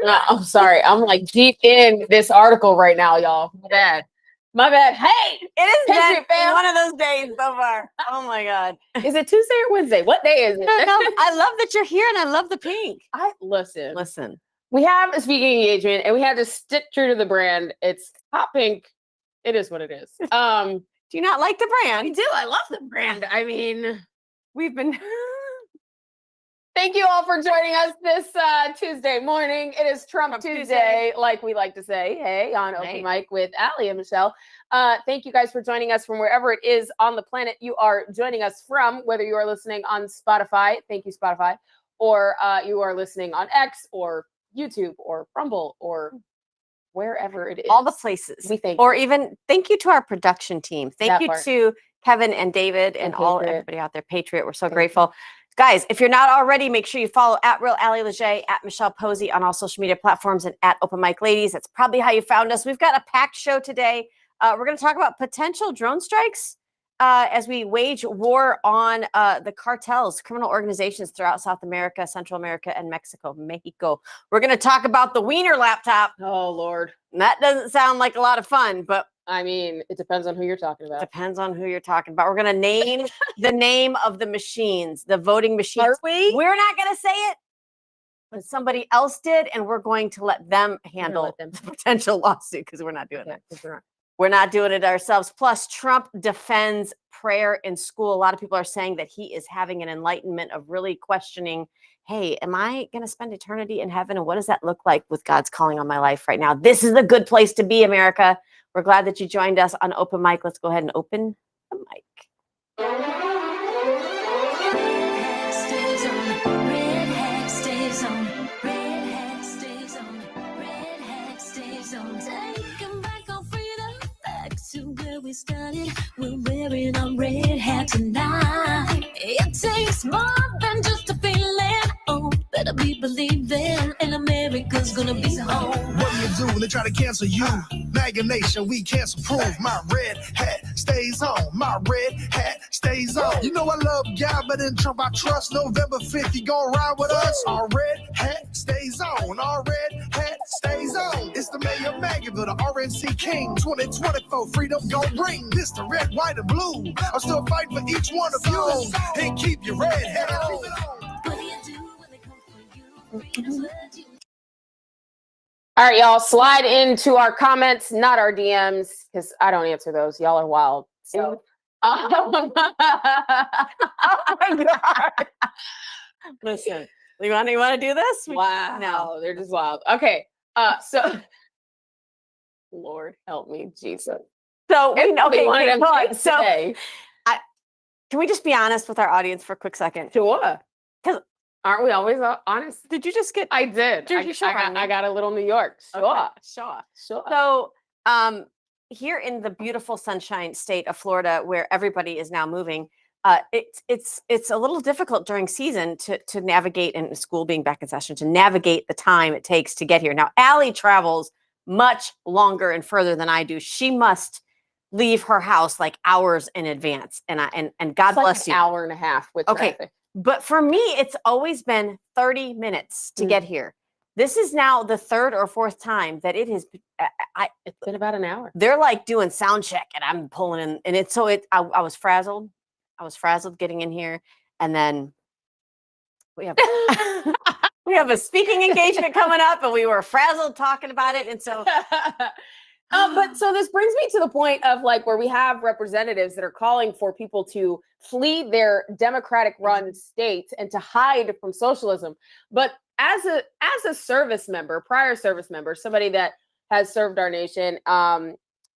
No, I'm sorry. I'm like deep in this article right now, y'all. My bad. My bad. Hey, It has Patriot been fam. one of those days so far. Oh my God. Is it Tuesday or Wednesday? What day is it? I love that you're here and I love the pink. Listen. We have a speaking engagement and we had to stick true to the brand. It's hot pink. It is what it is. Do you not like the brand? I do. I love the brand. I mean, We've been. thank you all for joining us this Tuesday morning. It is Trump Tuesday, like we like to say. Hey, on Open Mic with Allie and Michelle. Thank you guys for joining us from wherever it is on the planet you are joining us from, whether you are listening on Spotify, thank you, Spotify, or you are listening on X or YouTube or Rumble or wherever it is. All the places. We thank or you. even thank you to our production team. Thank That you part. to Kevin and David and all Patriot. everybody out there. Patriot, we're so grateful. Guys, if you're not already, make sure you follow at Real Allie Leger, at Michelle Posey on all social media platforms, and at Open Mic Ladies. That's probably how you found us. We've got a packed show today. We're going to talk about potential drone strikes as we wage war on the cartels, criminal organizations throughout South America, Central America, and Mexico. We're going to talk about the Weiner laptop. Oh, Lord. And that doesn't sound like a lot of fun, but I mean, it depends on who you're talking about. Depends on who you're talking about. We're going to name the name of the machines, the voting machines. Are we? We're not going to say it, but somebody else did, and we're going to let them handle the potential lawsuit because we're not doing that. We're not doing it ourselves. Plus, Trump defends prayer in school. A lot of people are saying that he is having an enlightenment of really questioning, hey, am I going to spend eternity in heaven? And what does that look like with God's calling on my life right now? This is a good place to be, America. We're glad that you joined us on Open Mic. Let's go ahead and open the mic. Where we started, we're wearing our red hat tonight. It takes more than just a feeling. Oh, better be believing, and America's gonna be home. What do you do when they try to cancel you? MAGA Nation, we cancel proof. My red hat stays on. My red hat stays on. You know I love God, but in Trump I trust. November 5th, you gon' ride with us. Our red hat stays on. Our red hat stays on. It's the mayor MAGA, the RNC King. 2024, freedom gon' ring. This the red, white, and blue. I'm still fighting for each one of you. And keep your red hat on. What do you do when they come for you? Freedom's what you All right, y'all, slide into our comments, not our DMs, because I don't answer those. Y'all are wild. So, Oh my God. Listen, you want to do this? Wow. No. They're just wild. Okay. So Lord help me, Jesus. So we know. Okay, one of them hold on. things So today. can we just be honest with our audience for a quick second? Sure. 'Cause- Aren't we always honest? Did you just get? I did. Jersey Shore on me? I got a little New York. Sure. Okay, sure. Sure. So here in the beautiful sunshine state of Florida, where everybody is now moving, it's a little difficult during season to navigate, and school being back in session, to navigate the time it takes to get here. Now, Allie travels much longer and further than I do. She must leave her house like hours in advance, and God It's like bless an you. hour and a half with traffic. But for me, it's always been 30 minutes to get here. This is now the third or fourth time that it has. It's been about an hour. They're like doing sound check, and I'm pulling in, and it's so it. I was frazzled. I was frazzled getting in here, and then we have we have a speaking engagement coming up, and we were frazzled talking about it, and so. But so this brings me to the point of like where we have representatives that are calling for people to flee their democratic run states and to hide from socialism. But as a service member, prior service member, somebody that has served our nation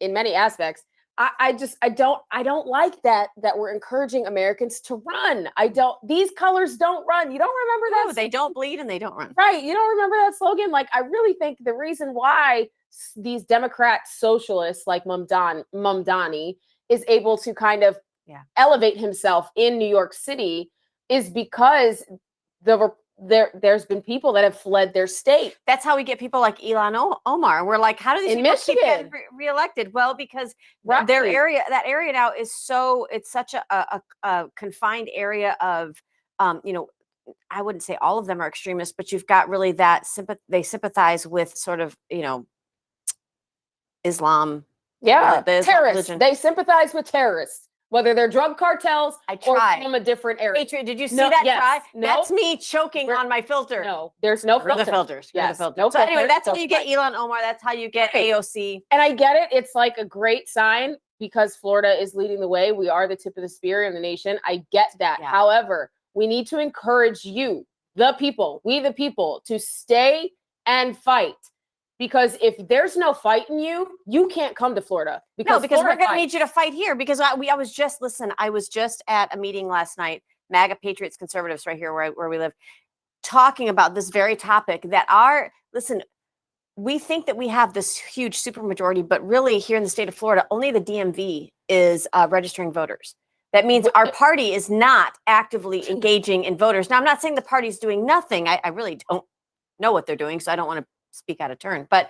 in many aspects, I don't like that we're encouraging Americans to run. These colors don't run. You don't remember that? No, they don't bleed and they don't run. Right. You don't remember that slogan? Like, I really think the reason why these Democrat socialists like Mamdani is able to kind of elevate himself in New York City is because there's been people that have fled their state. That's how we get people like Ilhan Omar. And we're like, how do these people keep getting reelected? Well, because that area now is it's such a confined area of, I wouldn't say all of them are extremists, but you've got really that they sympathize with sort of, Islam. Yeah, the terrorists. religion. They sympathize with terrorists, whether they're drug cartels or tried. from a different area. Patriot, did you see No, that yes, try? no. That's me choking on my filter. No, there's no Screw filter. the filters. Screw the Yes, filters. no So anyway, filters. that's how you get Elon Omar. That's how you get Right. AOC. And I get it. It's like a great sign because Florida is leading the way. We are the tip of the spear in the nation. I get that. Yeah. However, we need to encourage you, the people, we the people, to stay and fight. Because if there's no fight in you, you can't come to Florida. Because Florida we're going to fights. need you to fight here. Because I was just at a meeting last night, MAGA Patriots Conservatives right here where we live, talking about this very topic we think that we have this huge supermajority, but really here in the state of Florida, only the DMV is registering voters. That means our party is not actively engaging in voters. Now, I'm not saying the party's doing nothing. I really don't know what they're doing, so I don't want to speak out of turn. But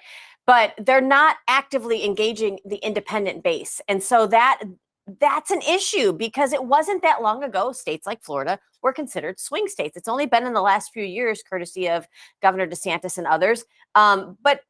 they're not actively engaging the independent base. And so that's an issue because it wasn't that long ago states like Florida were considered swing states. It's only been in the last few years, courtesy of Governor DeSantis and others. But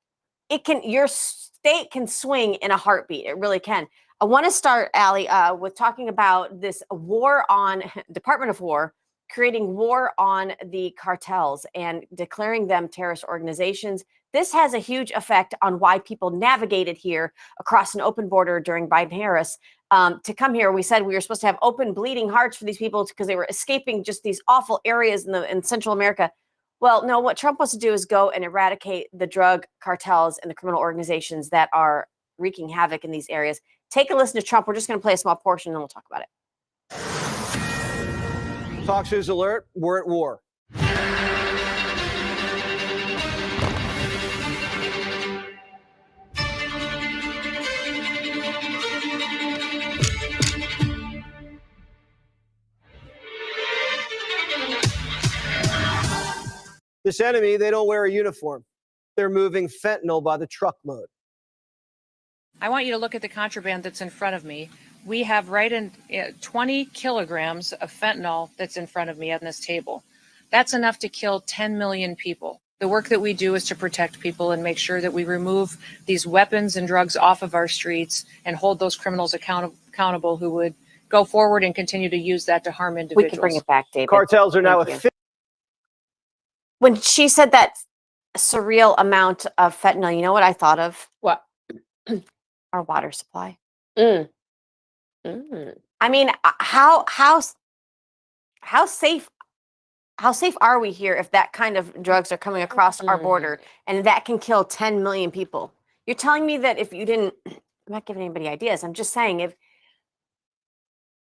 your state can swing in a heartbeat. It really can. I want to start, Allie, with talking about this war on Department of War, creating war on the cartels and declaring them terrorist organizations. This has a huge effect on why people navigated here across an open border during Biden-Harris to come here. We said we were supposed to have open, bleeding hearts for these people because they were escaping just these awful areas in Central America. Well, no, what Trump wants to do is go and eradicate the drug cartels and the criminal organizations that are wreaking havoc in these areas. Take a listen to Trump. We're just going to play a small portion and then we'll talk about it. Fox News alert, we're at war. This enemy, they don't wear a uniform. They're moving fentanyl by the truckload. I want you to look at the contraband that's in front of me. We have 20 kilograms of fentanyl that's in front of me on this table. That's enough to kill 10 million people. The work that we do is to protect people and make sure that we remove these weapons and drugs off of our streets and hold those criminals accountable who would go forward and continue to use that to harm individuals. We can bring it back, David. Cartels are now When she said that surreal amount of fentanyl, you know what I thought of? What? Our water supply. Mm. I mean, how safe are we here if that kind of drugs are coming across our border and that can kill 10 million people? You're telling me that if you didn't, I'm not giving anybody ideas. I'm just saying if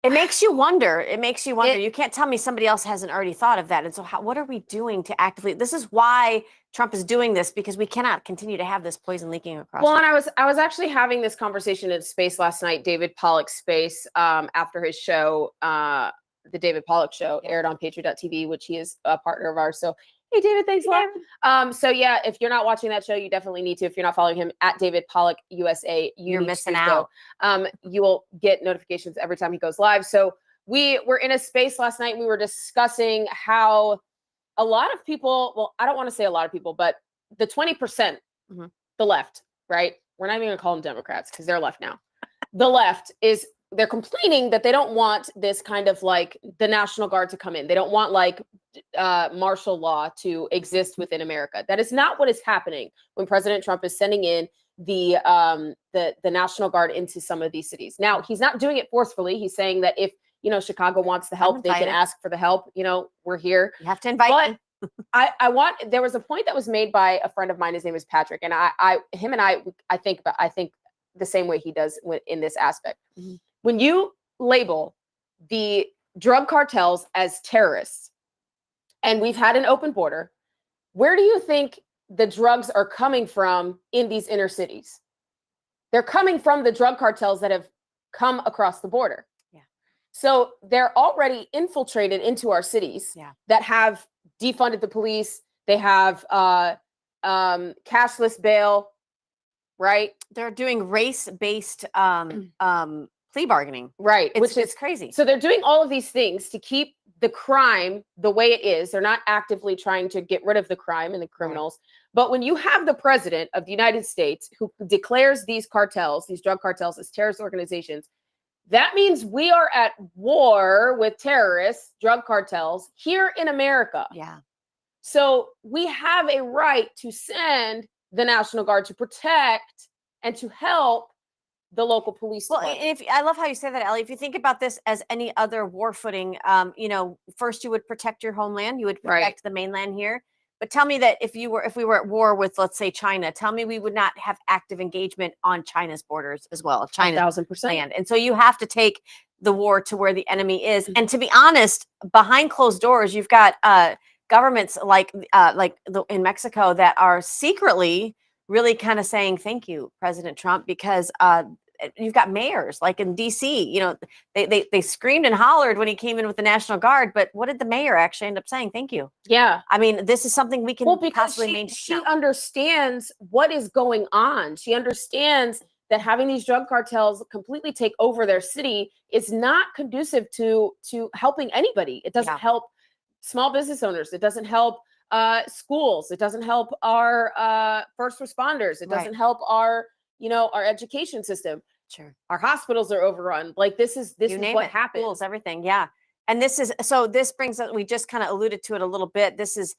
it makes you wonder, you can't tell me somebody else hasn't already thought of that. And so what are we doing to actively, this is why Trump is doing this, because we cannot continue to have this poison leaking across. Well, and I was actually having this conversation in Space last night, David Pollock's Space, after his show, the David Pollock Show aired on Patriot.tv, which he is a partner of ours. So, hey, David, thanks a lot. So yeah, if you're not watching that show, you definitely need to. If you're not following him at David Pollock USA, you're missing out. You will get notifications every time he goes live. So we were in a space last night. We were discussing how a lot of people, well, I don't want to say a lot of people, but the 20%, the left, right? We're not even going to call them Democrats because they're left now. The left they're complaining that they don't want this kind of like the National Guard to come in. They don't want like martial law to exist within America. That is not what is happening when President Trump is sending in the National Guard into some of these cities. Now, he's not doing it forcefully. He's saying that if, Chicago wants the help, they can ask for the help. We're here. You have to invite them. There was a point that was made by a friend of mine. His name is Patrick. And I think the same way he does in this aspect. Mm-hmm. When you label the drug cartels as terrorists, and we've had an open border, where do you think the drugs are coming from in these inner cities? They're coming from the drug cartels that have come across the border. Yeah. So they're already infiltrated into our cities that have defunded the police. They have cashless bail, right? They're doing race-based plea bargaining. Right. Which is crazy. So they're doing all of these things to keep the crime the way it is. They're not actively trying to get rid of the crime and the criminals. But when you have the president of the United States who declares these cartels, these drug cartels, as terrorist organizations, that means we are at war with terrorists, drug cartels here in America. Yeah. So we have a right to send the National Guard to protect and to help the local police. Well, if I love how you say that, Ellie. If you think about this as any other war footing, first you would protect your homeland, you would protect the mainland here. But tell me that if we were at war with, let's say, China, tell me we would not have active engagement on China's borders as well, China's 1,000%. land. And so you have to take the war to where the enemy is. And to be honest, behind closed doors, you've got governments like in Mexico that are secretly really kind of saying thank you, President Trump, because you've got mayors like in DC, they screamed and hollered when he came in with the National Guard, but what did the mayor actually end up saying? Thank you. Yeah. I mean, this is something we can possibly maintain. She understands what is going on. She understands that having these drug cartels completely take over their city is not conducive to helping anybody. It doesn't help small business owners. It doesn't help schools. It doesn't help our first responders. It doesn't help our education system. Sure. Our hospitals are overrun. Like this is what happens. Schools, everything. Yeah. And this brings us, we just kind of alluded to it a little bit. This is,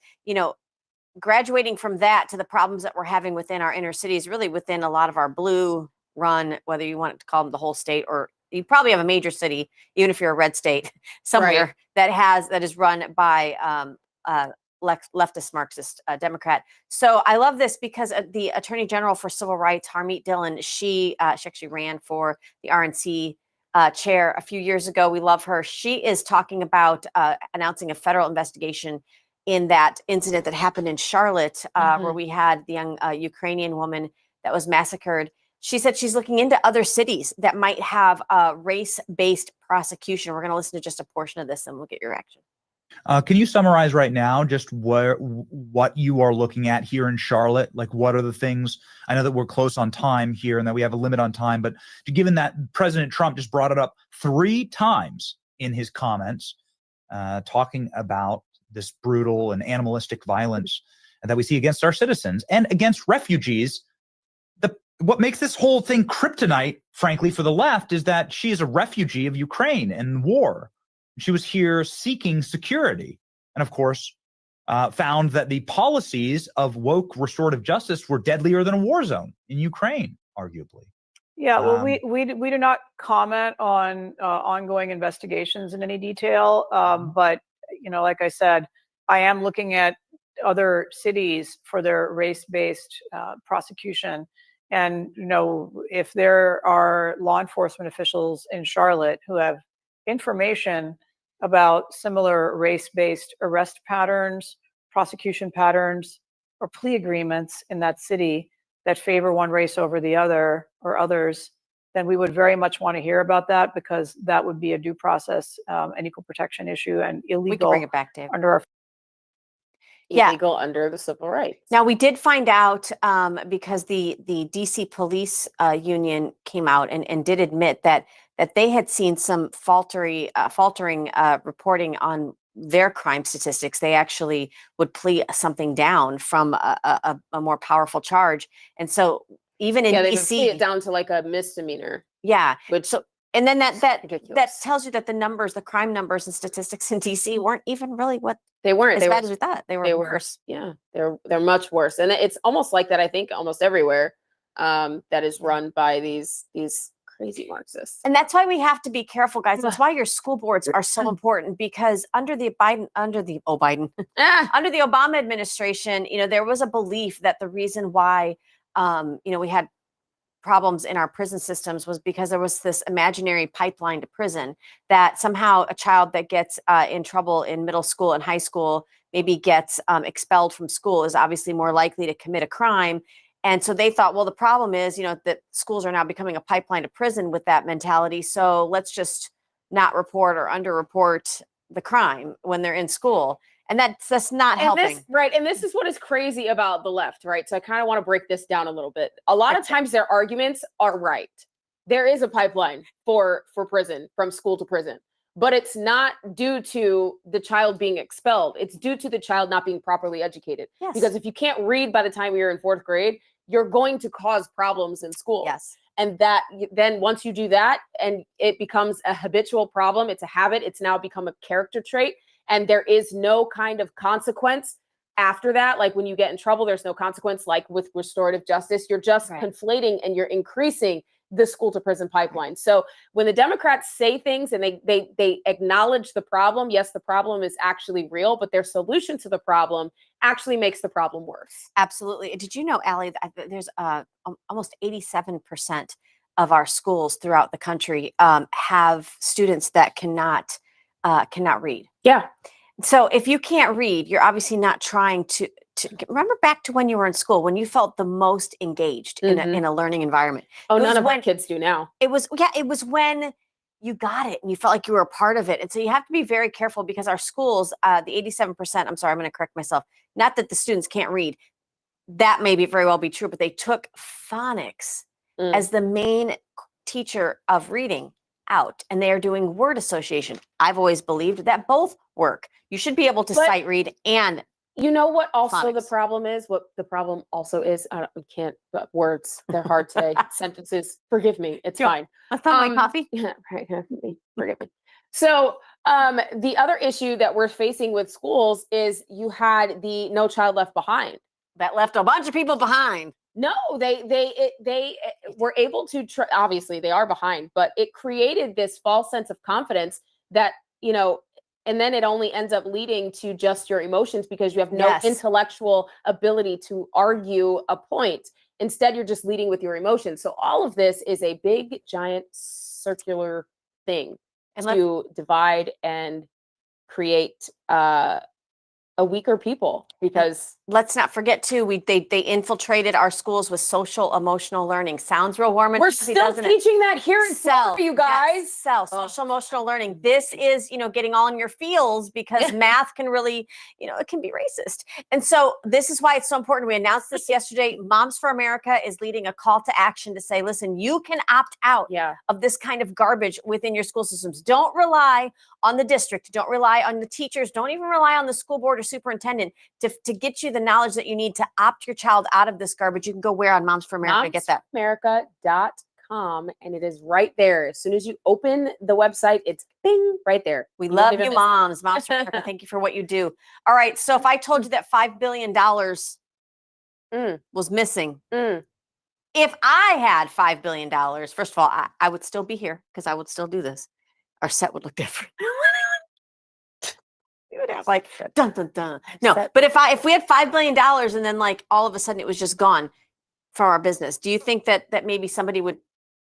graduating from that to the problems that we're having within our inner cities, really within a lot of our blue run, whether you want to call them the whole state, or you probably have a major city, even if you're a red state somewhere that is run by leftist Marxist Democrat. So I love this because the Attorney General for Civil Rights, Harmeet Dillon, she actually ran for the RNC chair a few years ago. We love her. She is talking about announcing a federal investigation in that incident that happened in Charlotte, where we had the young Ukrainian woman that was massacred. She said she's looking into other cities that might have race-based prosecution. We're going to listen to just a portion of this and we'll get your reaction. Can you summarize right now just what you are looking at here in Charlotte? Like, what are the things? I know that we're close on time here and that we have a limit on time, but given that President Trump just brought it up 3 times in his comments, talking about this brutal and animalistic violence that we see against our citizens and against refugees, what makes this whole thing kryptonite, frankly, for the left is that she is a refugee of Ukraine and war. She was here seeking security, and of course, found that the policies of woke restorative justice were deadlier than a war zone in Ukraine, arguably. Yeah, well, we do not comment on ongoing investigations in any detail, but like I said, I am looking at other cities for their race-based prosecution. And, if there are law enforcement officials in Charlotte who have information about similar race-based arrest patterns, prosecution patterns, or plea agreements in that city that favor one race over the other or others, then we would very much want to hear about that, because that would be a due process and equal protection issue and illegal. We can bring it back, Dave. Under our illegal under the civil rights. Now, we did find out because the DC police union came out and did admit that they had seen some faltering reporting on their crime statistics. They actually would plea something down from a more powerful charge. And so even in they DC, plea it down to like a misdemeanor. Yeah. Which and then that tells you that the crime numbers and statistics in DC weren't even really what they weren't as bad as we thought. They were worse. Yeah, they're much worse, and it's almost like that. I think almost everywhere that is run by these crazy Marxists. And that's why we have to be careful, guys. That's why your school boards are so important, because under the Obama administration, there was a belief that the reason why we had problems in our prison systems was because there was this imaginary pipeline to prison, that somehow a child that gets in trouble in middle school and high school maybe gets expelled from school is obviously more likely to commit a crime. And so they thought, well, the problem is, that schools are now becoming a pipeline to prison with that mentality. So let's just not report or underreport the crime when they're in school. And that's not helping. And this is what is crazy about the left, right? So I kind of want to break this down a little bit. A lot of times their arguments are right. There is a pipeline for prison, from school to prison. but it's not due to the child being expelled. It's due to the child not being properly educated. Yes. Because if you can't read by the time you're in 4th grade, you're going to cause problems in school. Yes. And that then once you do that and it becomes a habitual problem, it's a habit, it's now become a character trait, and there is no kind of consequence after that. Like when you get in trouble, there's no consequence. Like with restorative justice, you're just conflating and you're increasing the school to prison pipeline. So when the Democrats say things and they acknowledge the problem, yes, the problem is actually real, but their solution to the problem actually makes the problem worse. Absolutely. Did you know, Allie, that there's almost 87% of our schools throughout the country have students that cannot read. Yeah. So if you can't read, you're obviously not trying to remember back to when you were in school, when you felt the most engaged in a learning environment. Oh, none of my kids do now. It was when you got it and you felt like you were a part of it. And so you have to be very careful because our schools, the 87%, I'm sorry, I'm going to correct myself. Not that the students can't read. That may very well be true, but they took phonics as the main teacher of reading out, and they are doing word association. I've always believed that both work. You should be able to sight read and you know what also phonics. the problem is? What the problem also is, we can't, words, they're hard today. Sentences, forgive me, it's fine. I thought my coffee. Yeah, right, forgive me. So the other issue that we're facing with schools is you had the No Child Left Behind. That left a bunch of people behind. No, they were able to, obviously they are behind, but it created this false sense of confidence that, you know, and then it only ends up leading to just your emotions because you have no intellectual ability to argue a point. Instead, you're just leading with your emotions. So all of this is a big, giant, circular thing to divide and create a weaker people, because let's not forget too, they infiltrated our schools with social emotional learning. Sounds real warm and we're fuzzy, still doesn't it? teaching that here in Pharma, you guys. Social emotional learning. This is, getting all in your feels because math can really, it can be racist. And so this is why it's so important. We announced this yesterday. Moms for America is leading a call to action to say, listen, you can opt out of this kind of garbage within your school systems. Don't rely on the district. Don't rely on the teachers. Don't even rely on the school board or superintendent to get you the knowledge that you need to opt your child out of this garbage. You can go where on Moms for America to get that? MomsForAmerica.com, and it is right there. As soon as you open the website, it's bing right there. We love you, moms. Moms for America, thank you for what you do. All right, so if I told you that $5 billion was missing, if I had $5 billion, first of all, I would still be here because I would still do this. Our set would look different. Like dun dun dun. No, but if we had $5 billion and then like all of a sudden it was just gone from our business, do you think that maybe somebody would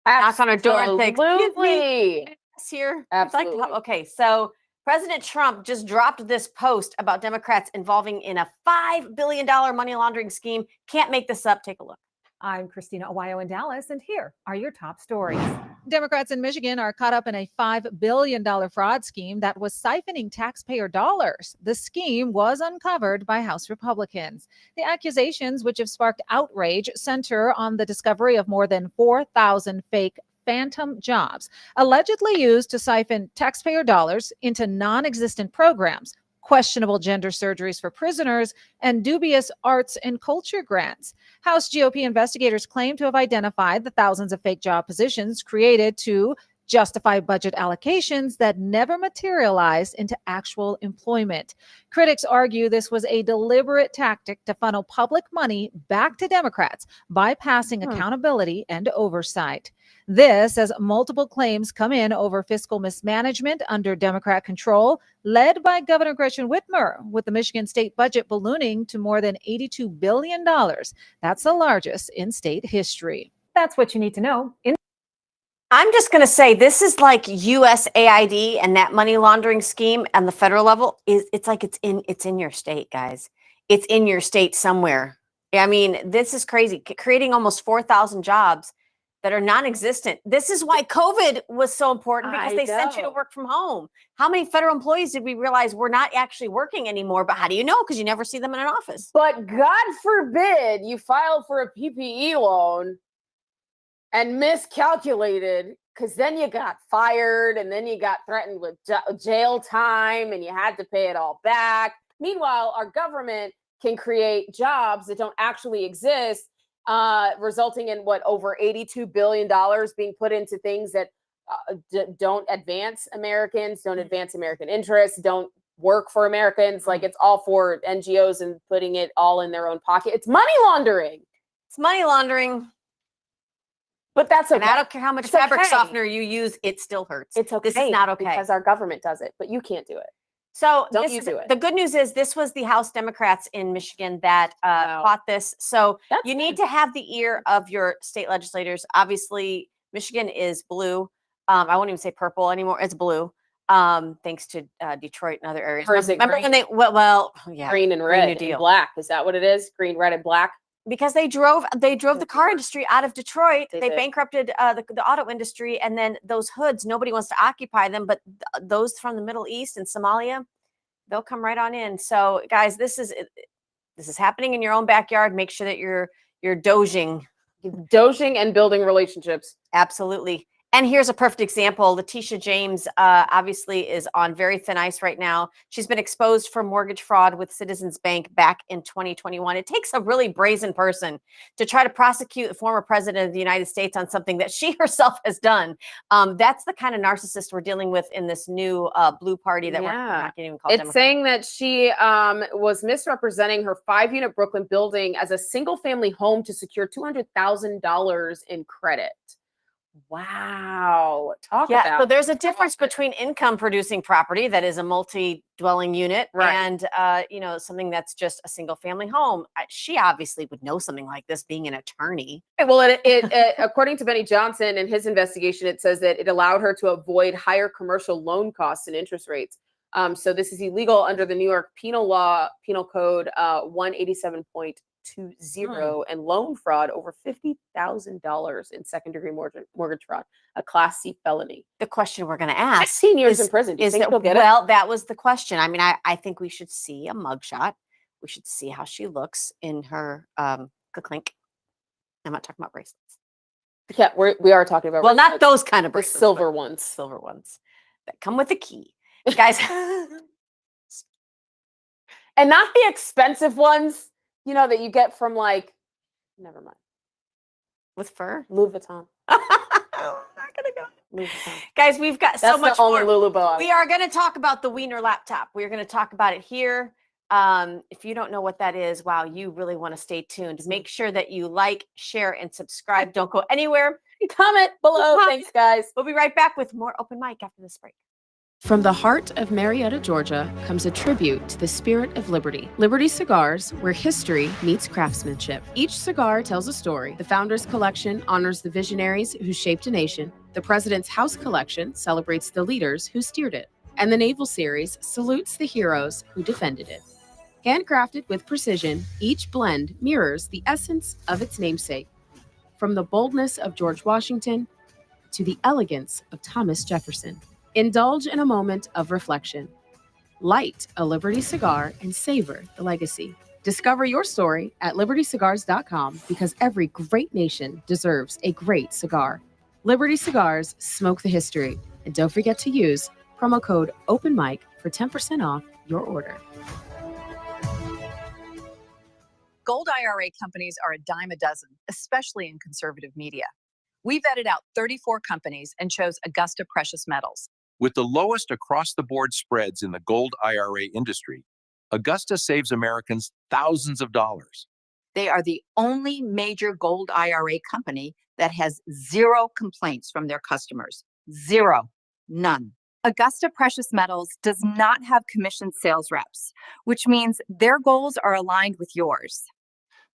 knock on our door and say, "Excuse me, here"? Absolutely. Okay, so President Trump just dropped this post about Democrats involving in a $5 billion money laundering scheme. Can't make this up. Take a look. I'm Christina Awayo in Dallas, and here are your top stories. Democrats in Michigan are caught up in a $5 billion fraud scheme that was siphoning taxpayer dollars. The scheme was uncovered by House Republicans. The accusations, which have sparked outrage, center on the discovery of more than 4,000 fake phantom jobs, allegedly used to siphon taxpayer dollars into non-existent programs, questionable gender surgeries for prisoners, and dubious arts and culture grants. House GOP investigators claim to have identified the thousands of fake job positions created to justify budget allocations that never materialized into actual employment. Critics argue this was a deliberate tactic to funnel public money back to Democrats, bypassing accountability and oversight. This as multiple claims come in over fiscal mismanagement under Democrat control, led by Governor Gretchen Whitmer, with the Michigan state budget ballooning to more than $82 billion. That's the largest in state history. That's what you need to know. I'm just going to say this is like USAID and that money laundering scheme on the federal level. It's like it's in your state, guys. It's in your state somewhere. I mean, this is crazy. Creating almost 4,000 jobs that are non-existent. This is why COVID was so important, because they sent you to work from home. How many federal employees did we realize were not actually working anymore? But how do you know? Because you never see them in an office. But God forbid you filed for a PPE loan and miscalculated because then you got fired and then you got threatened with jail time and you had to pay it all back. Meanwhile, our government can create jobs that don't actually exist, resulting in over $82 billion being put into things that don't advance Americans, don't advance American interests, don't work for Americans. Like, it's all for NGOs and putting it all in their own pocket. It's money laundering. It's money laundering. But that's okay. And I don't care how much fabric softener you use, it still hurts. It's okay. This is not okay. Because our government does it, but you can't do it. So don't you do it. The good news is this was the House Democrats in Michigan that fought this. So you need to have the ear of your state legislators. Obviously, Michigan is blue. I won't even say purple anymore. It's blue. Thanks to Detroit and other areas. Remember when they green and red and black. Is that what it is? Green, red, and black? Because they drove the car industry out of Detroit. They bankrupted the auto industry, and then those hoods, nobody wants to occupy them, but those from the Middle East and Somalia, they'll come right on in. So guys, this is happening in your own backyard. Make sure that you're doging and building relationships. Absolutely. And here's a perfect example. Letitia James obviously is on very thin ice right now. She's been exposed for mortgage fraud with Citizens Bank back in 2021. It takes a really brazen person to try to prosecute the former president of the United States on something that she herself has done. That's the kind of narcissist we're dealing with in this new blue party that we're not even called. It's saying that she was misrepresenting her 5-unit Brooklyn building as a single-family home to secure $200,000 in credit. Wow. So there's a difference between income producing property that is a multi-dwelling unit and something that's just a single family home. She obviously would know something like this, being an attorney. Well, it according to Benny Johnson in his investigation, it says that it allowed her to avoid higher commercial loan costs and interest rates. So this is illegal under the New York Penal Code 187.20 and loan fraud over $50,000 in second-degree mortgage fraud, a Class C felony. The question we're going to ask: 16 years in prison. Do you think she'll get it? Well, that was the question. I mean, I think we should see a mugshot. We should see how she looks in her clink. I'm not talking about bracelets. Yeah, we are talking about. Well, not those kind of bracelets. Silver ones that come with a key, guys, and not the expensive ones. That you get from never mind. With fur? Louis Vuitton. I'm not gonna go. Louis Vuitton. Guys, we've got so much more. We are going to talk about the Weiner laptop. We're going to talk about it here. If you don't know what that is, wow, you really want to stay tuned. Make sure that you like, share, and subscribe. Don't go anywhere. Comment below. Thanks, guys. We'll be right back with more Open Mic after this break. From the heart of Marietta, Georgia, comes a tribute to the spirit of liberty. Liberty Cigars, where history meets craftsmanship. Each cigar tells a story. The Founders Collection honors the visionaries who shaped a nation. The President's House Collection celebrates the leaders who steered it. And the Naval Series salutes the heroes who defended it. Handcrafted with precision, each blend mirrors the essence of its namesake. From the boldness of George Washington to the elegance of Thomas Jefferson. Indulge in a moment of reflection. Light a Liberty cigar and savor the legacy. Discover your story at libertycigars.com because every great nation deserves a great cigar. Liberty Cigars, smoke the history. And don't forget to use promo code OpenMic for 10% off your order. Gold IRA companies are a dime a dozen, especially in conservative media. We vetted out 34 companies and chose Augusta Precious Metals. With the lowest across-the-board spreads in the gold IRA industry, Augusta saves Americans thousands of dollars. They are the only major gold IRA company that has zero complaints from their customers. Zero. None. Augusta Precious Metals does not have commissioned sales reps, which means their goals are aligned with yours.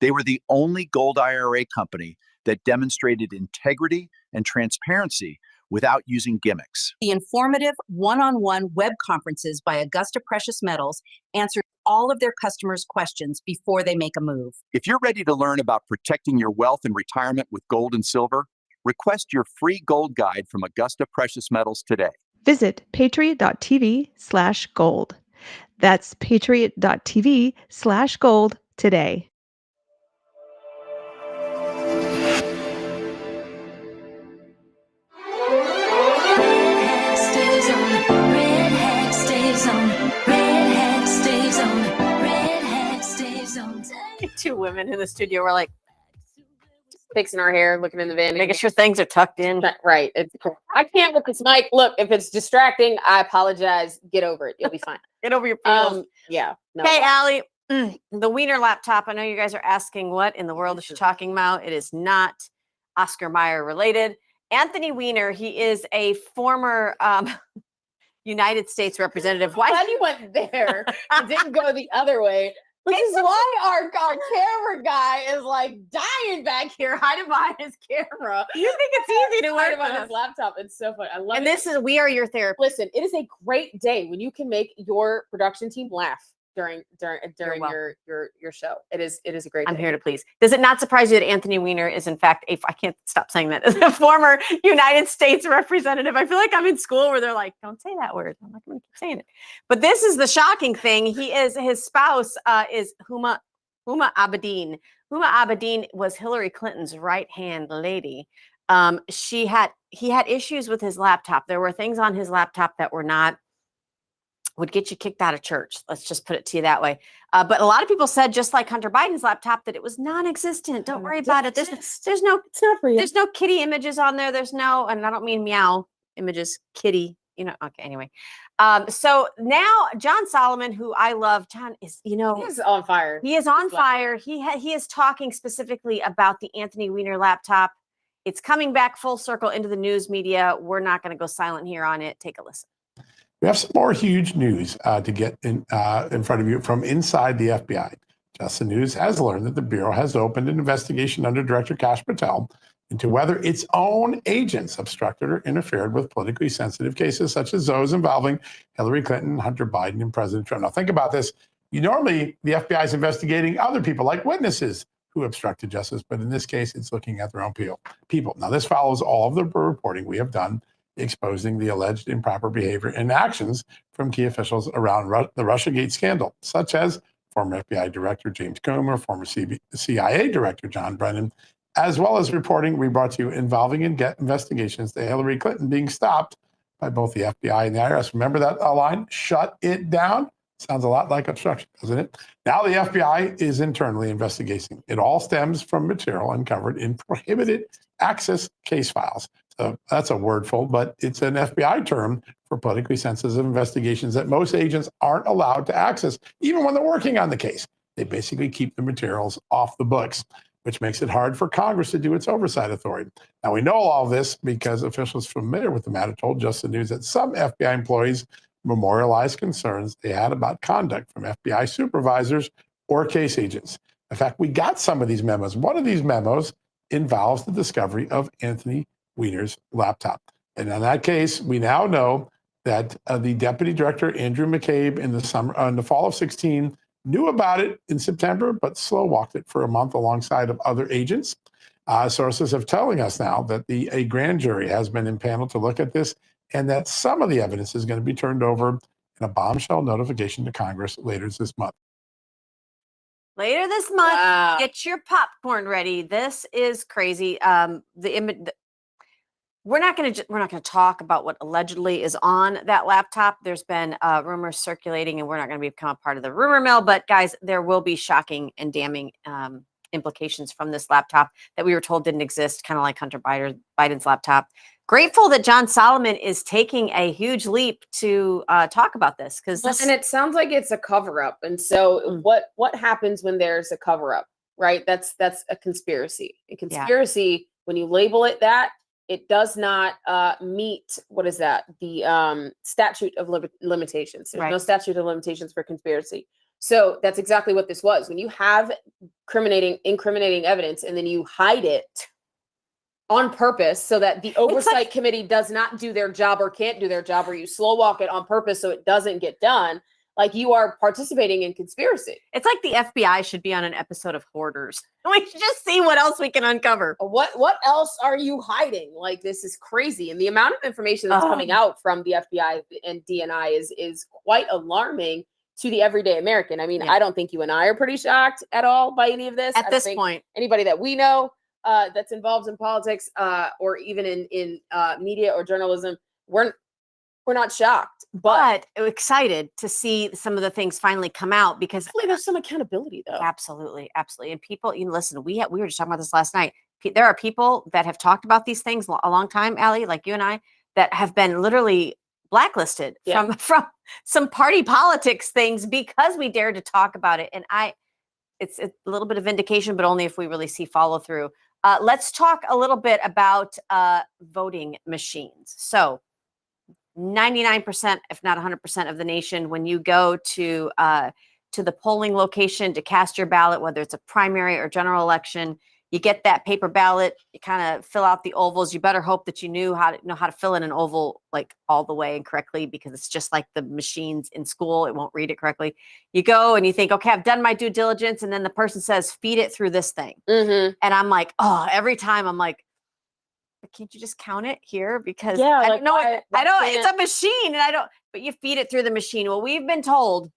They were the only gold IRA company that demonstrated integrity and transparency without using gimmicks. The informative one-on-one web conferences by Augusta Precious Metals answer all of their customers' questions before they make a move. If you're ready to learn about protecting your wealth and retirement with gold and silver, request your free gold guide from Augusta Precious Metals today. Visit patriot.tv/gold. That's patriot.tv/gold today. two women in the studio were like fixing our hair, looking in the van, making sure things are tucked in. Right. I can't with this mic. Look, if it's distracting, I apologize. Get over it. You'll be fine. Get over your feels. Yeah. No. Hey, Allie, the Weiner laptop. I know you guys are asking what in the world is she talking about. It is not Oscar Mayer related. Anthony Weiner, he is a former United States representative. Why you went there? It didn't go the other way. Which is why our camera guy is like dying back here, hiding behind his camera. You think it's easy to hide work behind with. his laptop? It's so funny. I love it. And this is We Are Your Therapist. Listen, it is a great day when you can make your production team laugh during your show. It is a great day. I'm here to please. Does it not surprise you that Anthony Weiner is in fact I can't stop saying that, is a former United States representative? I feel like I'm in school where they're like, don't say that word. I'm like, I'm gonna keep saying it. But this is the shocking thing. His spouse is Huma Abedin. Huma Abedin was Hillary Clinton's right-hand lady. He had issues with his laptop. There were things on his laptop that would get you kicked out of church. Let's just put it to you that way. But a lot of people said, just like Hunter Biden's laptop, that it was non-existent. Don't worry about it. There's no, it's not real. There's no kitty images on there. There's no, and I don't mean meow images, kitty, okay, anyway. So now John Solomon, who I love, John is, he is on fire. He is on fire. He is talking specifically about the Anthony Weiner laptop. It's coming back full circle into the news media. We're not going to go silent here on it. Take a listen. We have some more huge news to get in front of you from inside the FBI. Just the News has learned that the Bureau has opened an investigation under Director Kash Patel into whether its own agents obstructed or interfered with politically sensitive cases such as those involving Hillary Clinton, Hunter Biden, and President Trump. Now, think about this. Normally, the FBI is investigating other people like witnesses who obstructed justice, but in this case, it's looking at their own people. Now, this follows all of the reporting we have done exposing the alleged improper behavior and actions from key officials around the Russiagate scandal, such as former FBI Director James Schumer, former CIA Director John Brennan, as well as reporting we brought to you involving investigations to Hillary Clinton being stopped by both the FBI and the IRS. Remember that line? Shut it down? Sounds a lot like obstruction, doesn't it? Now the FBI is internally investigating. It all stems from material uncovered in prohibited access case files. So that's a wordful, but it's an FBI term for politically sensitive investigations that most agents aren't allowed to access, even when they're working on the case. They basically keep the materials off the books, which makes it hard for Congress to do its oversight authority. Now, we know all of this because officials familiar with the matter told Just the News that some FBI employees memorialized concerns they had about conduct from FBI supervisors or case agents. In fact, we got some of these memos. One of these memos involves the discovery of Anthony Weiner's laptop. And in that case, we now know that the deputy director, Andrew McCabe, in the fall of 16, knew about it in September, but slow walked it for a month alongside of other agents. Sources have telling us now that a grand jury has been impaneled to look at this, and that some of the evidence is going to be turned over in a bombshell notification to Congress later this month. Later this month, Get your popcorn ready. This is crazy. We're not going to talk about what allegedly is on that laptop. There's been rumors circulating, and we're not going to become a part of the rumor mill. But guys, there will be shocking and damning implications from this laptop that we were told didn't exist, kind of like Hunter Biden's laptop. Grateful that John Solomon is taking a huge leap to talk about this, and it sounds like it's a cover up. And so, what happens when there's a cover up, right? That's a conspiracy. A conspiracy, when you label it that, it does not meet, what is that? The statute of limitations. There's no statute of limitations for conspiracy. So that's exactly what this was. When you have incriminating evidence and then you hide it on purpose so that the oversight committee does not do their job or can't do their job, or you slow walk it on purpose so it doesn't get done, like you are participating in conspiracy. It's like the FBI should be on an episode of Hoarders. We should just see what else we can uncover. What else are you hiding? Like, this is crazy. And the amount of information that's coming out from the FBI and DNI is quite alarming to the everyday American. I mean, I don't think you and I are pretty shocked at all by any of this. At this point, anybody that we know that's involved in politics or even in media or journalism, We're not shocked, but excited to see some of the things finally come out because hopefully there's some accountability though. Absolutely. And people, listen, we were just talking about this last night. There are people that have talked about these things a long time, Allie, like you and I, that have been literally blacklisted from some party politics things because we dared to talk about it. And it's a little bit of vindication, but only if we really see follow through. Let's talk a little bit about voting machines. So 99%, if not 100% of the nation, when you go to the polling location to cast your ballot, whether it's a primary or general election, you get that paper ballot, you kind of fill out the ovals. You better hope that you know how to fill in an oval like all the way and correctly, because it's just like the machines in school. It won't read it correctly. You go and you think, okay, I've done my due diligence. And then the person says, feed it through this thing. And I'm like, oh, every time I'm like, can't you just count it here? Because I don't, it's a machine and but you feed it through the machine. Well, we've been told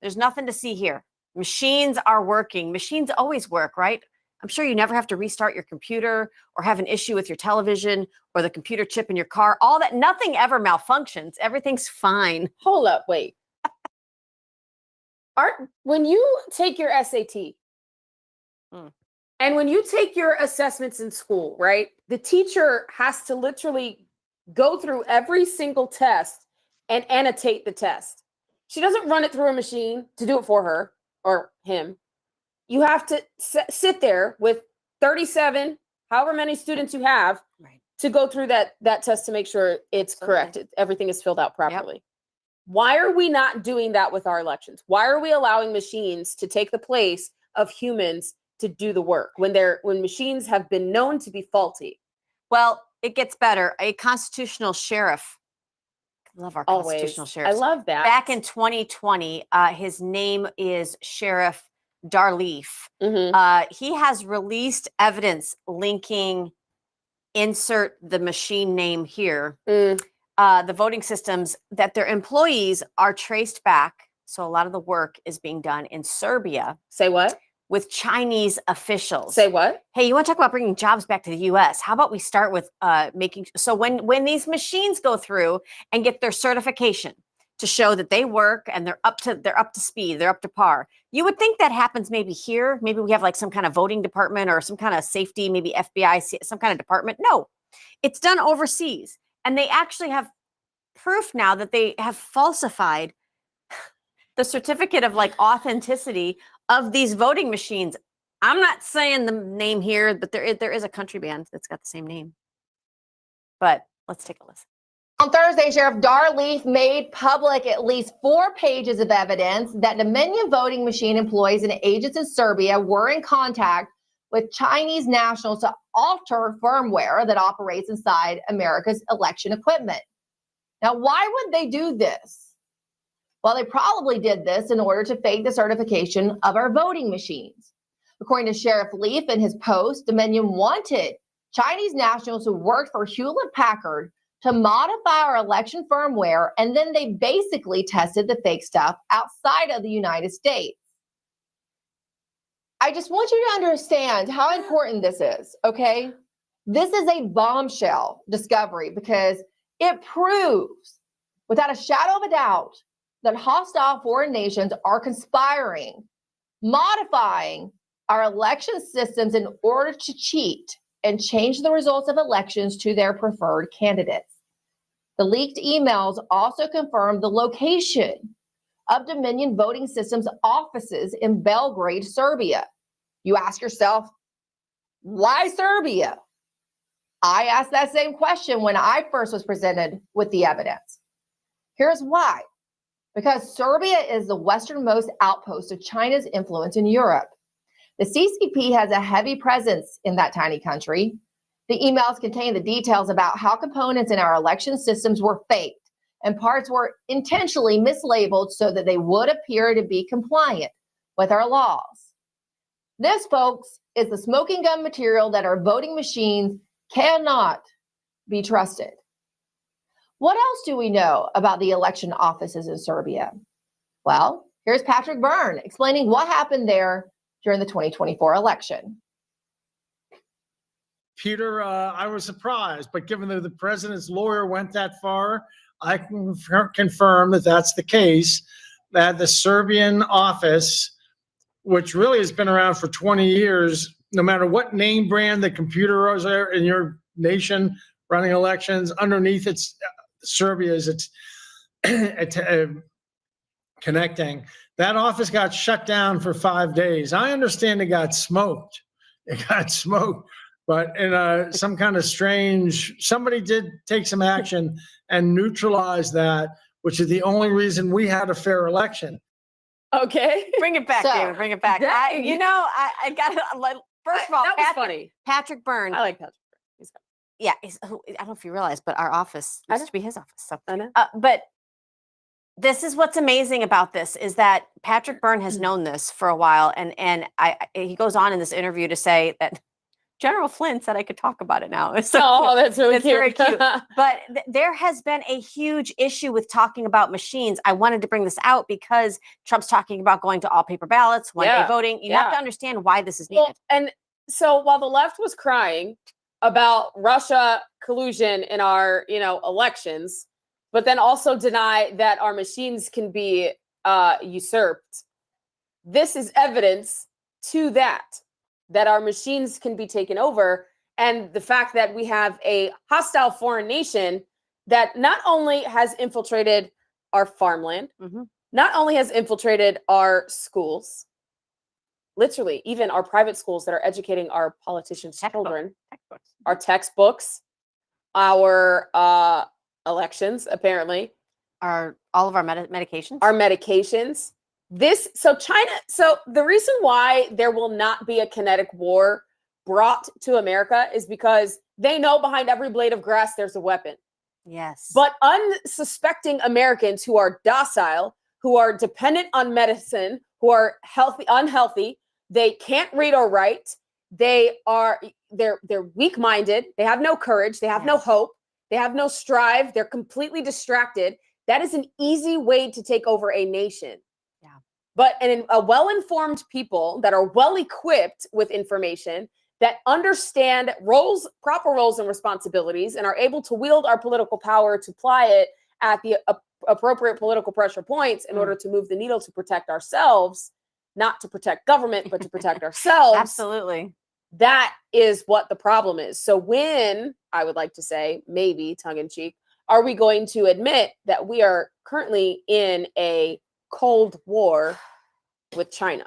there's nothing to see here. Machines are working. Machines always work, right? I'm sure you never have to restart your computer or have an issue with your television or the computer chip in your car. All that, nothing ever malfunctions. Everything's fine. Hold up, wait. When you take your SAT, and when you take your assessments in school, right, the teacher has to literally go through every single test and annotate the test. She doesn't run it through a machine to do it for her or him. You have to sit there with 37, however many students you have, to go through that test to make sure it's correct. Everything is filled out properly. Yep. Why are we not doing that with our elections? Why are we allowing machines to take the place of humans to do the work when machines have been known to be faulty? Well, it gets better. A constitutional sheriff. I love our constitutional sheriff. I love that. Back in 2020, his name is Sheriff Darleaf. He has released evidence linking, insert the machine name here, the voting systems, that their employees are traced back. So a lot of the work is being done in Serbia. Say what? With Chinese officials. Say what? Hey, you want to talk about bringing jobs back to the U.S.? How about we start with making so when these machines go through and get their certification to show that they work and they're up to speed, they're up to par. You would think that happens maybe here. Maybe we have like some kind of voting department or some kind of safety, maybe FBI, some kind of department. No, it's done overseas, and they actually have proof now that they have falsified the certificate of like authenticity of these voting machines. I'm not saying the name here, but there is a country band that's got the same name. But let's take a listen. On Thursday, Sheriff Darleaf made public at least 4 pages of evidence that Dominion voting machine employees and agents in Serbia were in contact with Chinese nationals to alter firmware that operates inside America's election equipment. Now, why would they do this? Well, they probably did this in order to fake the certification of our voting machines. According to Sheriff Leaf in his post, Dominion wanted Chinese nationals who worked for Hewlett-Packard to modify our election firmware, and then they basically tested the fake stuff outside of the United States. I just want you to understand how important this is, okay? This is a bombshell discovery because it proves, without a shadow of a doubt, that hostile foreign nations are conspiring, modifying our election systems in order to cheat and change the results of elections to their preferred candidates. The leaked emails also confirmed the location of Dominion Voting Systems offices in Belgrade, Serbia. You ask yourself, why Serbia? I asked that same question when I first was presented with the evidence. Here's why. Because Serbia is the westernmost outpost of China's influence in Europe. The CCP has a heavy presence in that tiny country. The emails contain the details about how components in our election systems were faked and parts were intentionally mislabeled so that they would appear to be compliant with our laws. This, folks, is the smoking gun material that our voting machines cannot be trusted. What else do we know about the election offices in Serbia? Well, here's Patrick Byrne explaining what happened there during the 2024 election. Peter, I was surprised, but given that the president's lawyer went that far, I can confirm that that's the case, that the Serbian office, which really has been around for 20 years, no matter what name brand the computer is there in your nation running elections, underneath it's Serbia is it's connecting. That office got shut down for 5 days. I understand it got smoked. It got smoked, but in some kind of strange, somebody did take some action and neutralize that, which is the only reason we had a fair election. Okay. Bring it back, So, David. Bring it back. I got to, first of all, that was funny. Patrick Byrne. I like Patrick. Yeah, I don't know if you realize, but our office used to be his office. So, I know. But this is what's amazing about this is that Patrick Byrne has known this for a while, and he goes on in this interview to say that General Flynn said I could talk about it now. It's so Oh, that's really it's cute. very cute. But there has been a huge issue with talking about machines. I wanted to bring this out because Trump's talking about going to all paper ballots, one-day voting. You have to understand why this is needed. Well, and so while the left was crying about Russia collusion in our, elections, but then also deny that our machines can be usurped, this is evidence to that our machines can be taken over, and the fact that we have a hostile foreign nation that not only has infiltrated our farmland, not only has infiltrated our schools, literally even our private schools that are educating our politicians' children, our textbooks, our elections, apparently, all of our medications, So the reason why there will not be a kinetic war brought to America is because they know behind every blade of grass there's a weapon. Yes. But unsuspecting Americans who are docile, who are dependent on medicine, who are unhealthy, they can't read or write, they're weak-minded, they have no courage, they have no hope, they have no strive, they're completely distracted. That is an easy way to take over a nation. But a well-informed people that are well-equipped with information, that understand proper roles and responsibilities, and are able to wield our political power to apply it at the appropriate political pressure points in order to move the needle to protect ourselves, not to protect government, but to protect ourselves. Absolutely. That is what the problem is. So when, I would like to say, maybe tongue-in-cheek, are we going to admit that we are currently in a Cold War with China?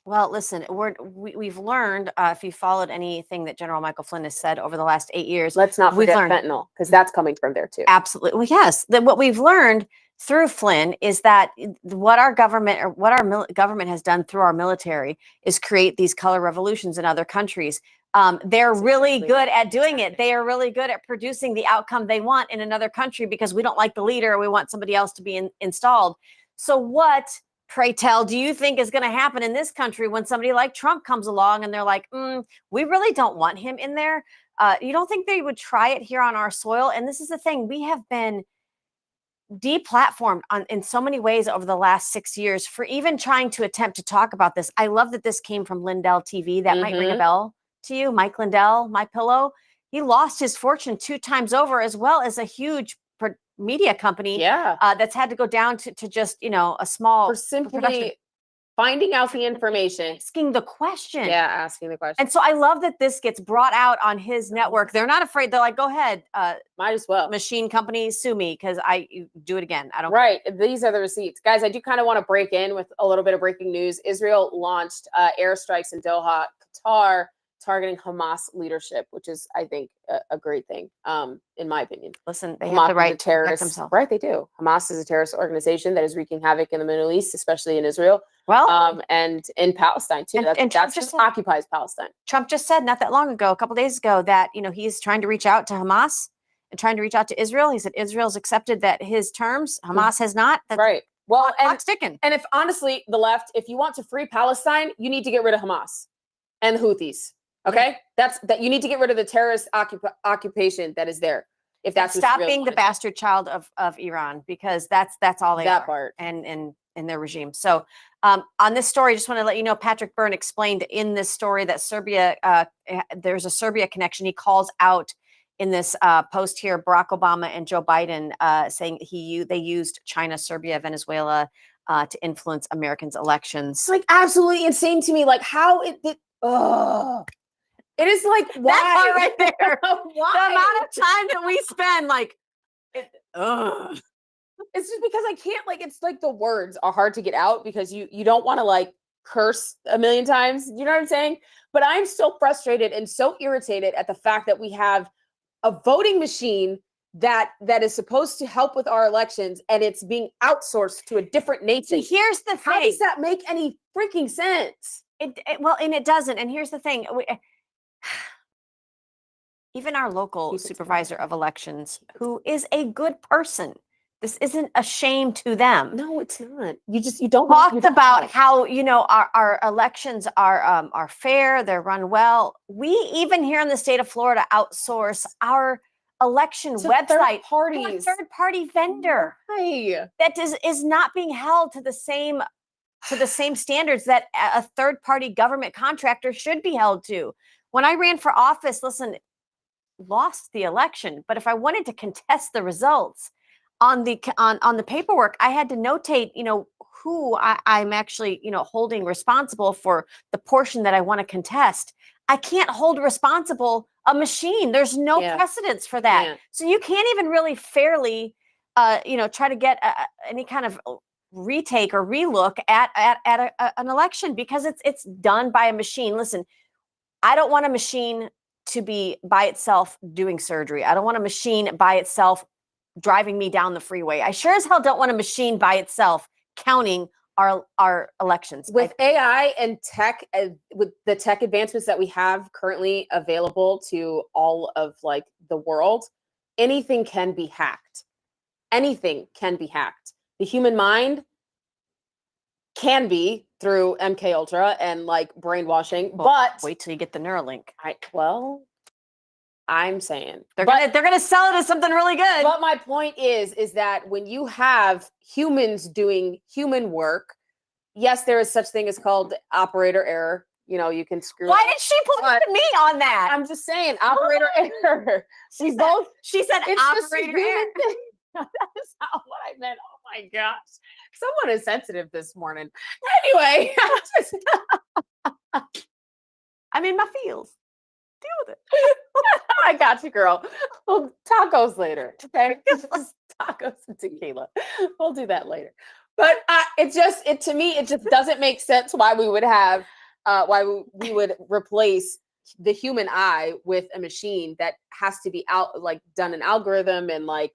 Well, listen, we've learned, if you followed anything that General Michael Flynn has said over the last 8 years, let's not forget fentanyl, because that's coming from there too. Absolutely. Well, yes. What we've learned through Flynn is that what our government government has done through our military is create these color revolutions in other countries. They're really good at doing it. They are really good at producing the outcome they want in another country because we don't like the leader. We want somebody else to be installed. So what, pray tell, do you think is going to happen in this country when somebody like Trump comes along and they're like, we really don't want him in there? You don't think they would try it here on our soil? And this is the thing. We have been deplatformed in so many ways over the last 6 years for even trying to attempt to talk about this. I love that this came from Lindell TV. That might ring a bell to you. Mike Lindell, My Pillow. He lost his fortune 2 times over, as well as a huge media company that's had to go down to just, a small for simply finding out the information, asking the question. Asking the question. And so I love that this gets brought out on his network. They're not afraid. They're like, go ahead, might as well, machine company, sue me because I do it again. I don't. Right. These are the receipts, guys. I do kind of want to break in with a little bit of breaking news. Israel launched airstrikes in Doha, Qatar, targeting Hamas leadership, which is, I think, a great thing, in my opinion. Listen, they Hamas have the right to protect themselves. Right, they do. Hamas is a terrorist organization that is wreaking havoc in the Middle East, especially in Israel. Well, and in Palestine too. And That's just occupies Palestine. Trump just said not that long ago, a couple days ago, that he's trying to reach out to Hamas and trying to reach out to Israel. He said Israel's accepted that his terms, Hamas has not. That's right. Well, sticking. And if honestly, the left, if you want to free Palestine, you need to get rid of Hamas and the Houthis. Okay, that you need to get rid of the terrorist occupation that is there. If that's stop being the bastard child of Iran, because that's all they that are, part and in their regime. So on this story, just want to let you know, Patrick Byrne explained in this story that Serbia, there's a Serbia connection. He calls out in this post here, Barack Obama and Joe Biden saying they used China, Serbia, Venezuela to influence Americans' elections. It's like absolutely insane to me. Like how it is like why that part right there. Why? The amount of time that we spend like it's just because I can't like it's like the words are hard to get out because you don't want to like curse a million times. You know what I'm saying? But I'm so frustrated and so irritated at the fact that we have a voting machine that is supposed to help with our elections and it's being outsourced to a different nation. Here's the thing. How does that make any freaking sense? Well, and it doesn't. And here's the thing. Even our local supervisor of elections, who is a good person, this isn't a shame to them. No, it's not. You don't talked about how our elections are fair, they're run well. We even here in the state of Florida outsource our election website to a third-party vendor that is not being held to the same standards that a third-party government contractor should be held to. When I ran for office, lost the election, but if I wanted to contest the results on the paperwork, I had to notate, who I'm actually, holding responsible for the portion that I want to contest. I can't hold responsible a machine. There's no precedence for that. Yeah. So you can't even really fairly, try to get any kind of retake or relook at an election because it's done by a machine. Listen, I don't want a machine to be by itself doing surgery. I don't want a machine by itself driving me down the freeway. I sure as hell don't want a machine by itself counting our elections. With AI and tech, with the tech advancements that we have currently available to all of like the world, anything can be hacked. Anything can be hacked. The human mind can be through MK Ultra and like brainwashing, but wait till you get the Neuralink. I'm saying they're gonna sell it as something really good. But my point is that when you have humans doing human work, yes, there is such thing as called operator error. You can screw. Why did she put me on that? I'm just saying operator error. She said operator error. That is not what I meant. Oh my gosh. Someone is sensitive this morning. Anyway. I'm in my feels. Deal with it. I got you, girl. Well, tacos later. Okay. Tacos and tequila. We'll do that later. But to me, it just doesn't make sense why we would have, why we would replace the human eye with a machine that has to be done an algorithm and like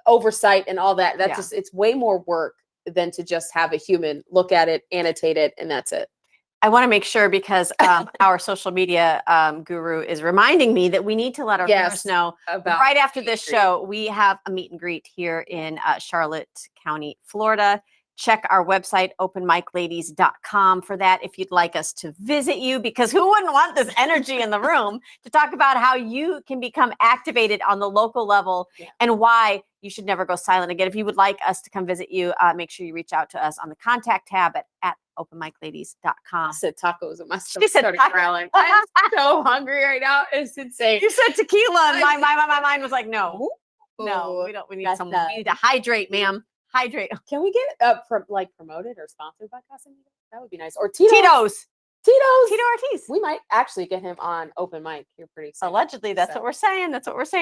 oversight and all that. That's just, it's way more work than to just have a human look at it, annotate it, and that's it. I want to make sure because our social media guru is reminding me that we need to let our viewers know about right after this show, we have a meet and greet here in Charlotte County, Florida. Check our website, openmicladies.com for that if you'd like us to visit you, because who wouldn't want this energy in the room to talk about how you can become activated on the local level and why you should never go silent again. If you would like us to come visit you, make sure you reach out to us on the contact tab at openmicladies.com. I said tacos and my stomach started growling. I'm so hungry right now. It's insane. You said tequila and my mind was like, no, we need some. We need to hydrate, ma'am. Hydrate. Can we get promoted or sponsored by Casamigos? That would be nice. Or Tito Ortiz. We might actually get him on open mic here pretty soon. Allegedly, that's what we're saying.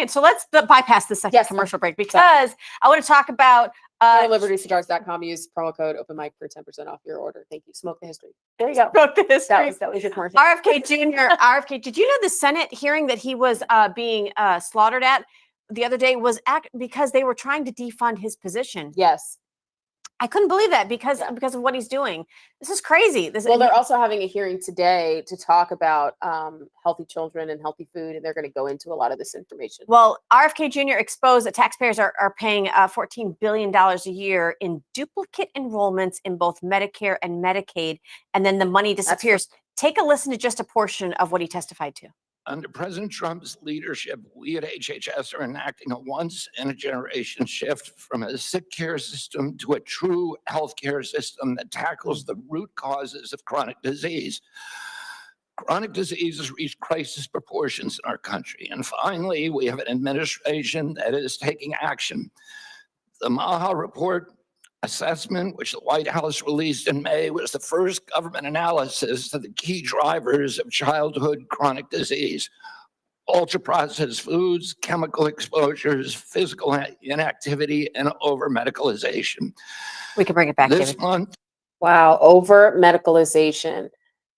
So let's bypass the second commercial break because I want to talk about libertycigars.com. Use promo code open mic for 10% off your order. Thank you. Smoke the history. There you go. Smoke the history. That was your commercial. RFK Jr. RFK, did you know the Senate hearing that he was being slaughtered at the other day was because they were trying to defund his position? Yes. I couldn't believe that because of what he's doing. This is crazy. They're also having a hearing today to talk about healthy children and healthy food, and they're going to go into a lot of this information. Well, RFK Jr. exposed that taxpayers are paying $14 billion a year in duplicate enrollments in both Medicare and Medicaid, and then the money disappears. Take a listen to just a portion of what he testified to. Under President Trump's leadership, we at HHS are enacting a once-in-a-generation shift from a sick care system to a true healthcare system that tackles the root causes of chronic disease. Chronic diseases reach crisis proportions in our country. And finally, we have an administration that is taking action. The Maha Report assessment, which the White House released in May, was the first government analysis of the key drivers of childhood chronic disease: ultra-processed foods, chemical exposures, physical inactivity, and over-medicalization. We can bring it back this David. month. Wow, over-medicalization.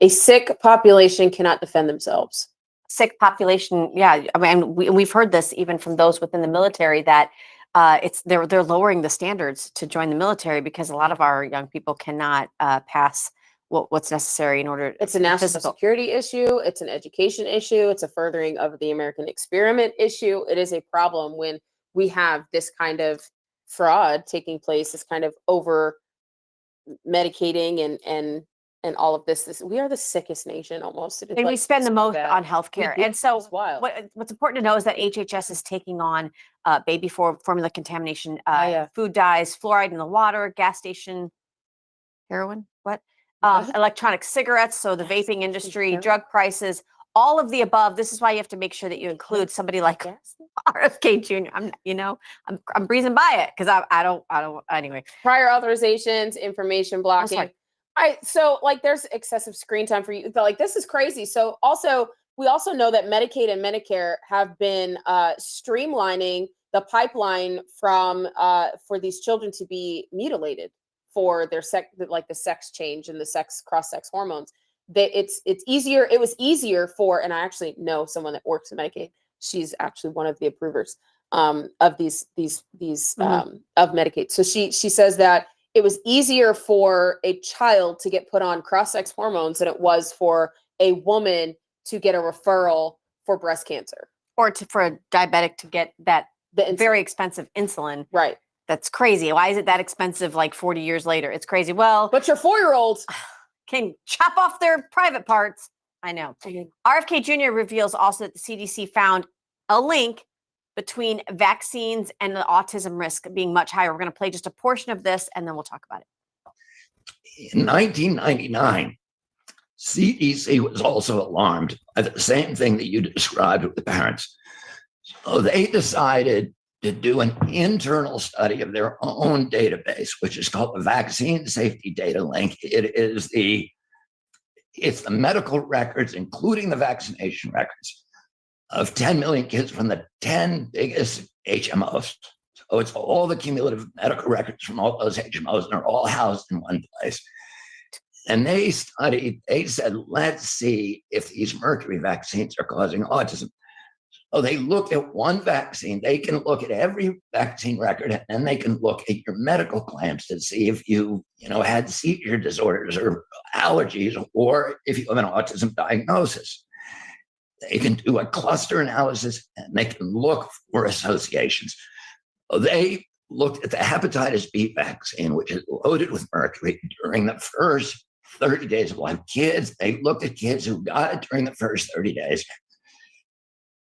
A sick population cannot defend themselves. Sick population, yeah. I mean, we've heard this even from those within the military that they're lowering the standards to join the military because a lot of our young people cannot pass what's necessary in order. It's a national security issue. It's an education issue. It's a furthering of the American experiment issue. It is a problem when we have this kind of fraud taking place, this kind of over medicating and all of this. We are the sickest nation almost. And we spend the most on healthcare. And so wild. What's important to know is that HHS is taking on baby formula contamination, food dyes, fluoride in the water, gas station, heroin, electronic cigarettes, so the vaping industry, drug prices, all of the above. This is why you have to make sure that you include somebody like RFK Jr. I'm breezing by it because I don't anyway. Prior authorizations, information blocking. So like there's excessive screen time for you. Like this is crazy. So we also know that Medicaid and Medicare have been streamlining the pipeline for these children to be mutilated for their the sex change and the cross-sex hormones. It's easier. It was easier for, and I actually know someone that works in Medicaid. She's actually one of the approvers of these of Medicaid. So she says that it was easier for a child to get put on cross-sex hormones than it was for a woman to get a referral for breast cancer, or for a diabetic to get the very expensive insulin. Right. That's crazy. Why is it that expensive? Like 40 years later, it's crazy. Well, but your 4-year-old can chop off their private parts. I know. RFK Jr. reveals also that the CDC found a link between vaccines and the autism risk being much higher. We're going to play just a portion of this and then we'll talk about it. In 1999, CDC was also alarmed by the same thing that you described with the parents. So they decided to do an internal study of their own database, which is called the Vaccine Safety Data Link. It's the medical records, including the vaccination records, of 10 million kids from the 10 biggest HMOs. So it's all the cumulative medical records from all those HMOs, and they're all housed in one place. And they said, let's see if these mercury vaccines are causing autism. So they looked at one vaccine. They can look at every vaccine record, and then they can look at your medical claims to see if you had seizure disorders or allergies, or if you have an autism diagnosis. They can do a cluster analysis and they can look for associations. They looked at the hepatitis B vaccine, which is loaded with mercury during the first 30 days of life. They looked at kids who got it during the first 30 days.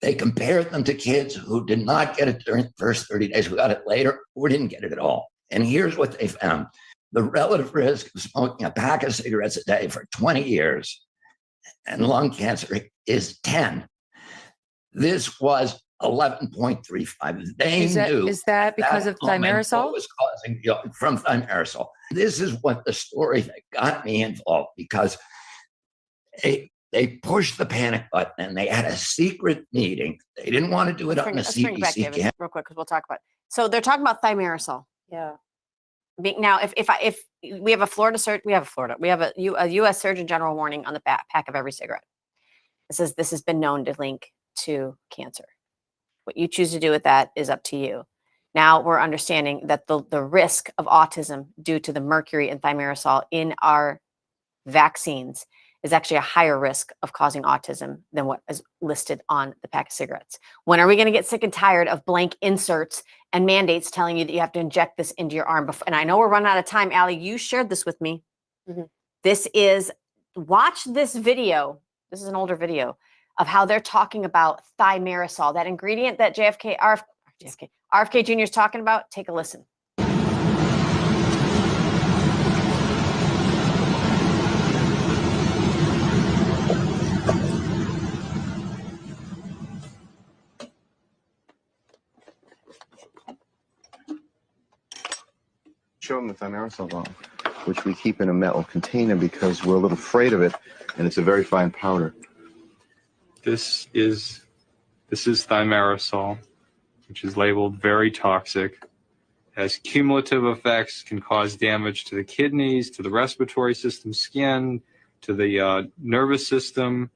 They compared them to kids who did not get it during the first 30 days, who got it later or didn't get it at all. And here's what they found. The relative risk of smoking a pack of cigarettes a day for 20 years and lung cancer is 10. This was 11.35. They knew. Is that because of thimerosal? Was causing from thimerosal. This is what the story that got me involved, because they pushed the panic button and they had a secret meeting. They didn't want to do it on the CDC camp. Real quick, because we'll talk about it. So they're talking about thimerosal. Yeah. Now, if we have a U.S. Surgeon General warning on the back of every cigarette. It says this has been known to link to cancer. What you choose to do with that is up to you. Now we're understanding that the risk of autism due to the mercury and thimerosal in our vaccines is actually a higher risk of causing autism than what is listed on the pack of cigarettes. When are we going to get sick and tired of blank inserts and mandates telling you that you have to inject this into your arm? And I know we're running out of time. Allie, you shared this with me. Mm-hmm. Watch this video. This is an older video of how they're talking about thimerosal, that ingredient that RFK Jr. is talking about. Take a listen. Show them the thimerosal bomb, which we keep in a metal container because we're a little afraid of it, and it's a very fine powder. This is thimerosal, which is labeled very toxic, has cumulative effects, can cause damage to the kidneys, to the respiratory system, skin, to the nervous system.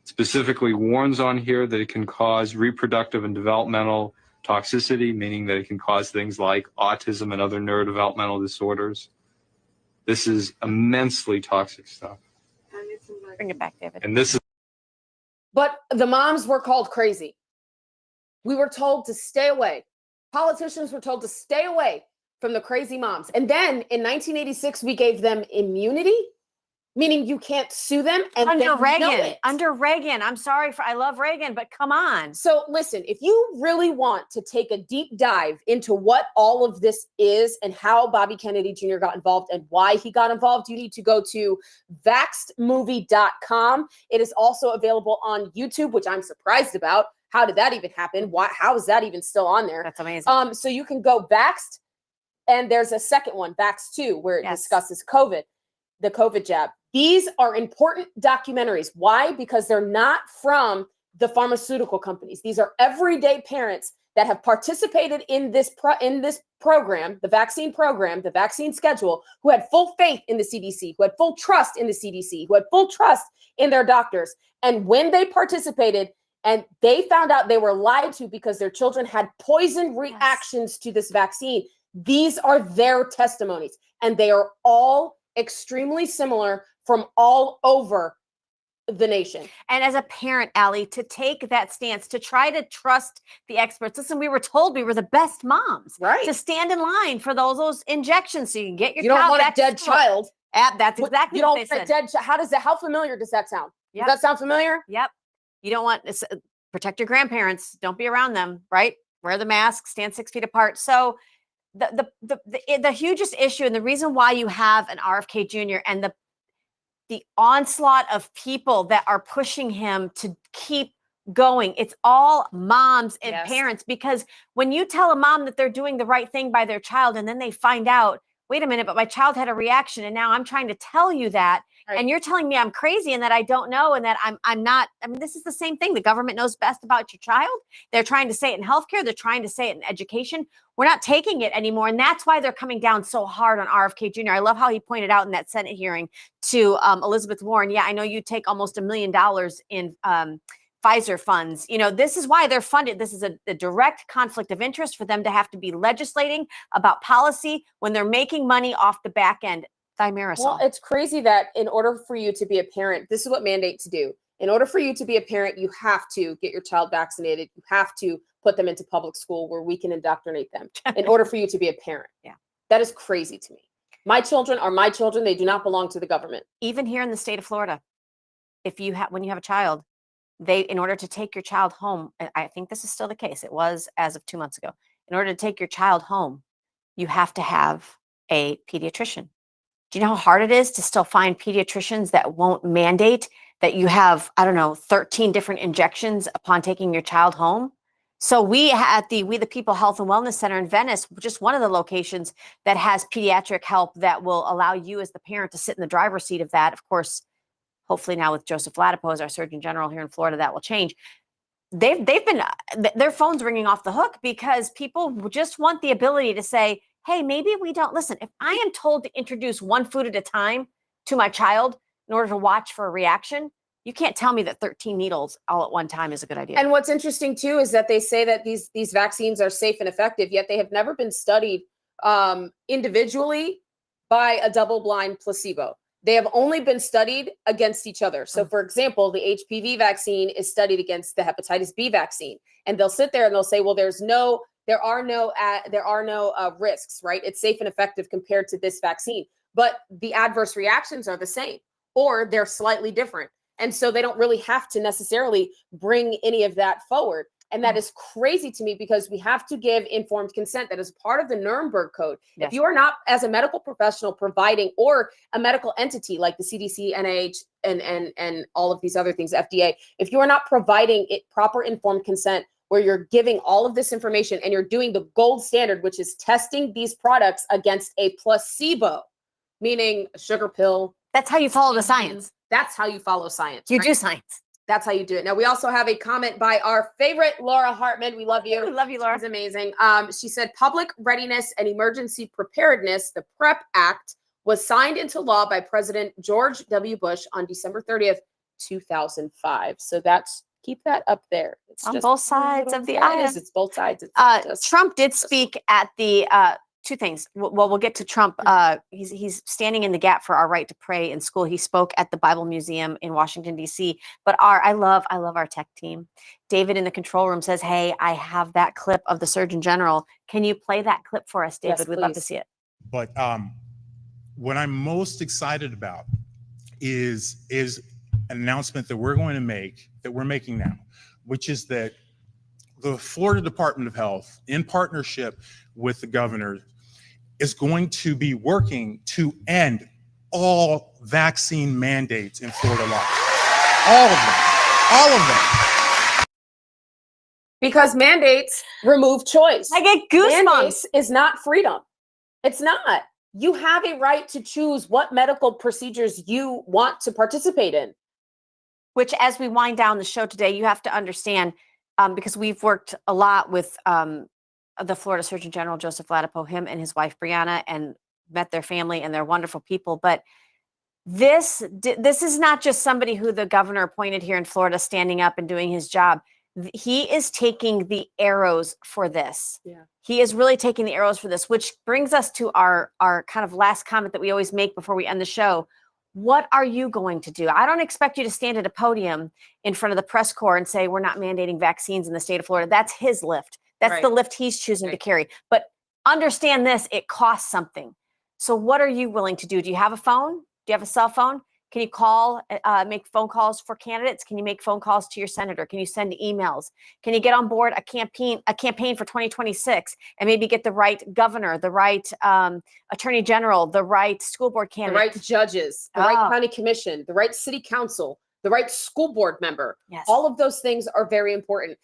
Specifically warns on here that it can cause reproductive and developmental toxicity, meaning that it can cause things like autism and other neurodevelopmental disorders. This is immensely toxic stuff. Bring it back, David. And this is. But the moms were called crazy. We were told to stay away. Politicians were told to stay away from the crazy moms. And then in 1986, we gave them immunity, meaning you can't sue them. And under they know Reagan, it. under Reagan. I'm sorry I love Reagan, but come on. So listen, if you really want to take a deep dive into what all of this is and how Bobby Kennedy Jr. got involved and why he got involved, you need to go to vaxedmovie.com. It is also available on YouTube, which I'm surprised about. How did that even happen? How is that even still on there? That's amazing. So you can go Vaxxed, and there's a second one, Vaxxed 2, where it discusses COVID, the COVID jab. These are important documentaries. Why? Because they're not from the pharmaceutical companies. These are everyday parents that have participated in this program, the vaccine program, the vaccine schedule, who had full faith in the CDC, who had full trust in the CDC, who had full trust in their doctors. And when they participated and they found out they were lied to because their children had poison reactions to this vaccine, these are their testimonies. And they are all extremely similar from all over the nation. And as a parent, Allie, to take that stance, to try to trust the experts. Listen, we were told we were the best moms, right? To stand in line for those injections so you can get your You don't child want a back to dead school. child. That's exactly You what don't they want a said. dead child. How familiar does that sound? Yep. Does that sound familiar? Yep. You don't want protect your grandparents. Don't be around them, right? Wear the mask, stand 6 feet apart. So the hugest issue and the reason why you have an RFK Jr. and the onslaught of people that are pushing him to keep going. It's all moms and parents, because when you tell a mom that they're doing the right thing by their child and then they find out, wait a minute, but my child had a reaction and now I'm trying to tell you that, and you're telling me I'm crazy and that I don't know and that I'm not. I mean, this is the same thing. The government knows best about your child. They're trying to say it in healthcare. They're trying to say it in education. We're not taking it anymore. And that's why they're coming down so hard on RFK Jr. I love how he pointed out in that Senate hearing to Elizabeth Warren. Yeah, I know you take almost $1 million in Pfizer funds. You know, this is why they're funded. This is a direct conflict of interest for them to have to be legislating about policy when they're making money off the back end. Thimerosal. Well, it's crazy that in order for you to be a parent, this is what mandates do. In order for you to be a parent, you have to get your child vaccinated. You have to put them into public school where we can indoctrinate them in order for you to be a parent. Yeah. That is crazy to me. My children are my children. They do not belong to the government. Even here in the state of Florida, when you have a child, in order to take your child home, I think this is still the case. It was as of 2 months ago. In order to take your child home, you have to have a pediatrician. Do you know how hard it is to still find pediatricians that won't mandate that you have, 13 different injections upon taking your child home? So we at the We the People Health and Wellness Center in Venice, just one of the locations that has pediatric help that will allow you as the parent to sit in the driver's seat of that. Of course, hopefully now with Joseph Ladapo as our Surgeon General here in Florida, that will change. They've been, their phones ringing off the hook because people just want the ability to say, hey, maybe we don't listen. If I am told to introduce one food at a time to my child in order to watch for a reaction, you can't tell me that 13 needles all at one time is a good idea. And what's interesting too is that they say that these vaccines are safe and effective, yet they have never been studied individually by a double-blind placebo. They have only been studied against each other. So, for example, the HPV vaccine is studied against the hepatitis B vaccine, and they'll sit there and they'll say, "Well, there are no risks, right? It's safe and effective compared to this vaccine, but the adverse reactions are the same, or they're slightly different." And so they don't really have to necessarily bring any of that forward. And that is crazy to me because we have to give informed consent. That is part of the Nuremberg Code. Yes. If you are not, as a medical professional, providing, or a medical entity like the CDC, NIH, and all of these other things, FDA, if you are not providing it proper informed consent where you're giving all of this information and you're doing the gold standard, which is testing these products against a placebo, meaning a sugar pill. That's how you follow the science. That's how you follow science. You right? do science. That's how you do it. Now, we also have a comment by our favorite Laura Hartman. We love you. We love you, Laura. She's amazing. She said, Public Readiness and Emergency Preparedness, the PrEP Act, was signed into law by President George W. Bush on December 30th, 2005. So keep that up there. It's on just both sides of the yeah, aisle. it is. It's both sides. It's Trump did speak at the two things. Well, we'll get to Trump. He's standing in the gap for our right to pray in school. He spoke at the Bible Museum in Washington, D.C. But I love our tech team. David in the control room says, hey, I have that clip of the Surgeon General. Can you play that clip for us, David? Yes, We'd love to please. see it. But what I'm most excited about is an announcement that we're making now, which is that the Florida Department of Health, in partnership with the governor, is going to be working to end all vaccine mandates in Florida law. All of them. All of them. Because mandates remove choice. I get goosebumps. Mandates is not freedom. It's not. You have a right to choose what medical procedures you want to participate in. Which, as we wind down the show today, you have to understand, because we've worked a lot with the Florida Surgeon General, Joseph Ladapo, him and his wife, Brianna, and met their family, and they're wonderful people. But this is not just somebody who the governor appointed here in Florida standing up and doing his job. He is taking the arrows for this. Yeah. He is really taking the arrows for this, which brings us to our kind of last comment that we always make before we end the show. What are you going to do? I don't expect you to stand at a podium in front of the press corps and say, we're not mandating vaccines in the state of Florida. That's his lift. That's Right. the lift he's choosing to carry. But understand this, it costs something. So what are you willing to do? Do you have a phone? Do you have a cell phone? Can you call, make phone calls for candidates? Can you make phone calls to your senator? Can you send emails? Can you get on board a campaign for 2026 and maybe get the right governor, the right attorney general, the right school board candidate, The right judges, the right county commission, the right city council, the right school board member. Yes. All of those things are very important.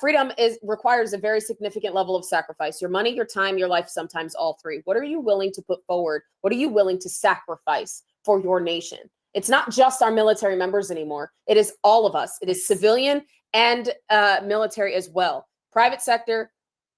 Freedom requires a very significant level of sacrifice. Your money, your time, your life, sometimes all three. What are you willing to put forward? What are you willing to sacrifice for your nation? It's not just our military members anymore. It is all of us. It is civilian and military as well. Private sector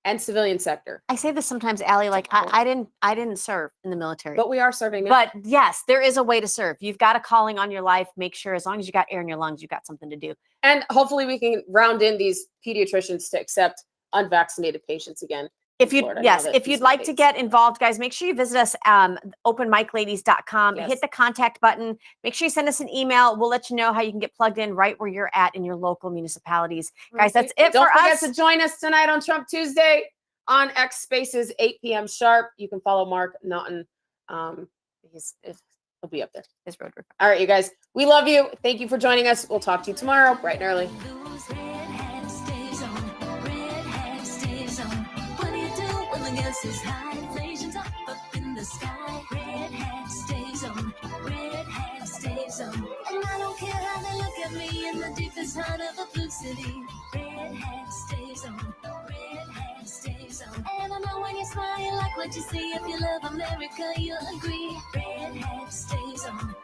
and civilian sector. I say this sometimes, Allie, like I didn't serve in the military. But we are serving now. But yes, there is a way to serve. You've got a calling on your life. Make sure as long as you got air in your lungs, you've got something to do. And hopefully we can round in these pediatricians to accept unvaccinated patients again. If you'd like to get involved, guys, make sure you visit us, openmicladies.com, hit the contact button. Make sure you send us an email. We'll let you know how you can get plugged in right where you're at in your local municipalities. Guys, that's it Don't for forget us. to join us tonight on Trump Tuesday on X Spaces, 8 p.m. sharp. You can follow Mark Naughton. He'll be up there. His road report. All right, you guys. We love you. Thank you for joining us. We'll talk to you tomorrow, bright and early. Is high, inflation's up in the sky. Red hat stays on, red hat stays on. And I don't care how they look at me in the deepest heart of a blue city. Red hat stays on, red hat stays on. And I know when you smile, you like what you see. If you love America, you'll agree. Red hat stays on.